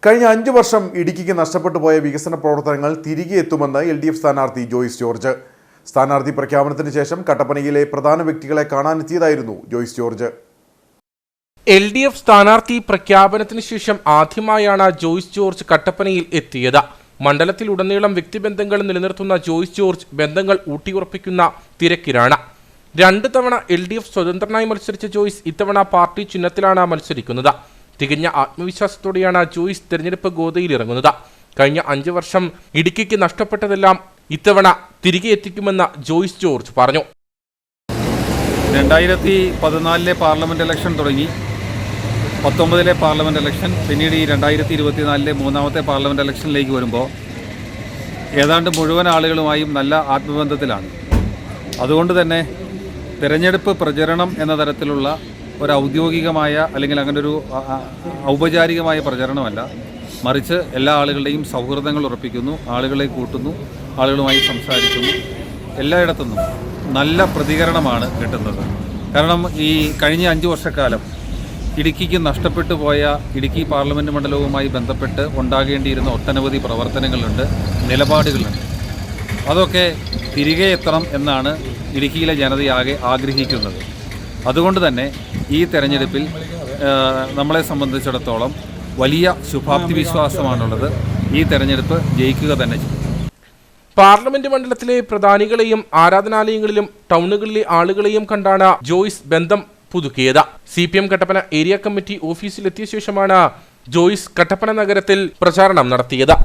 കഴിഞ്ഞ 5 വർഷം ഇടുക്കിക്ക് നഷ്ടപ്പെട്ടു പോയ വികസന പ്രവർത്തനങ്ങൾ തിരികെ എത്തുമെന്ന് LDF സ്ഥാനാർത്ഥി ജോയ്സ് ജോർജ്. സ്ഥാനാർത്ഥി പ്രഖ്യാപനത്തിന് ശേഷം കട്ടപ്പനയിലെ പ്രധാന വ്യക്തികളെ കാണാനെത്തിയതായിരുന്നു ജോയ്സ് ജോർജ്. LDF സ്ഥാനാർത്ഥി പ്രഖ്യാപനത്തിന് ശേഷം ആദ്യമായാണ് ജോയ്സ് ജോർജ് കട്ടപ്പനയിൽ എത്തിയത്. മണ്ഡലത്തിലുടനീളം വ്യക്തിബന്ധങ്ങൾ നിലനിർത്തുന്ന ജോയ്സ് ജോർജ് ബന്ധങ്ങൾ ഊട്ടിയുറപ്പിക്കുന്ന തിരക്കിലാണ്. 2 തവണ LDF സ്വതന്ത്രനായി മത്സരിച്ച ജോയ്സ് ഇത്തവണ പാർട്ടി ചിഹ്നത്തിലാണ് മത്സരിക്കുന്നത്. തികഞ്ഞ ആത്മവിശ്വാസത്തോടെയാണ് ജോയ്സ് തെരഞ്ഞെടുപ്പ് ഗോതയിൽ ഇറങ്ങുന്നത്. കഴിഞ്ഞ 5 വർഷം ഇടുക്കിക്ക് നഷ്ടപ്പെട്ടതെല്ലാം ഇത്തവണ തിരികെ എത്തിക്കുമെന്ന് ജോയ്സ് ജോർജ് പറഞ്ഞു. 2014 പാർലമെന്റ് ഇലക്ഷൻ തുടങ്ങി, 19 പാർലമെന്റ് ഇലക്ഷൻ, പിന്നീട് ഈ 2024 മൂന്നാമത്തെ പാർലമെന്റ് ഇലക്ഷനിലേക്ക് വരുമ്പോൾ ഏതാണ്ട് മുഴുവൻ ആളുകളുമായും നല്ല ആത്മബന്ധത്തിലാണ്. അതുകൊണ്ട് തന്നെ തിരഞ്ഞെടുപ്പ് പ്രചരണം എന്ന തരത്തിലുള്ള ഒരു ഔദ്യോഗികമായ അല്ലെങ്കിൽ അങ്ങനെ ഒരു ഔപചാരികമായ പ്രചരണമല്ല, മറിച്ച് എല്ലാ ആളുകളുടെയും സൗഹൃദങ്ങൾ ഉറപ്പിക്കുന്നു, ആളുകളെ കൂട്ടുന്നു, ആളുകളുമായി സംസാരിക്കുന്നു. എല്ലായിടത്തുനിന്നും നല്ല പ്രതികരണമാണ് കിട്ടുന്നത്. കാരണം ഈ കഴിഞ്ഞ 5 വർഷക്കാലം ഇടുക്കിക്ക് നഷ്ടപ്പെട്ടു പോയ ഇടുക്കി പാർലമെൻറ്റ് മണ്ഡലവുമായി ബന്ധപ്പെട്ട് ഉണ്ടാകേണ്ടിയിരുന്ന ഒട്ടനവധി പ്രവർത്തനങ്ങളുണ്ട്, നിലപാടുകളുണ്ട്. അതൊക്കെ തിരികെ എത്തണം എന്നാണ് ഇടുക്കിയിലെ ജനതയാകെ ആഗ്രഹിക്കുന്നത്. അതുകൊണ്ട് തന്നെ ഈ തെരഞ്ഞെടുപ്പിൽ നമ്മളെ സംബന്ധിച്ചിടത്തോളം വലിയ ശുഭാപ്തി വിശ്വാസമാണുള്ളത്. ഈ തെരഞ്ഞെടുപ്പ് ജയിക്കുക തന്നെ ചെയ്യും. പാർലമെന്റ് മണ്ഡലത്തിലെ പ്രധാനികളെയും ആരാധനാലയങ്ങളിലും ടൗണുകളിലെ ആളുകളെയും കണ്ടാണ് ജോയ്സ് ബന്ധം പുതുക്കിയത്. CPM കട്ടപ്പന ഏരിയ കമ്മിറ്റി ഓഫീസിലെത്തിയ ശേഷമാണ് ജോയ്സ് കട്ടപ്പന നഗരത്തിൽ പ്രചാരണം നടത്തിയത്.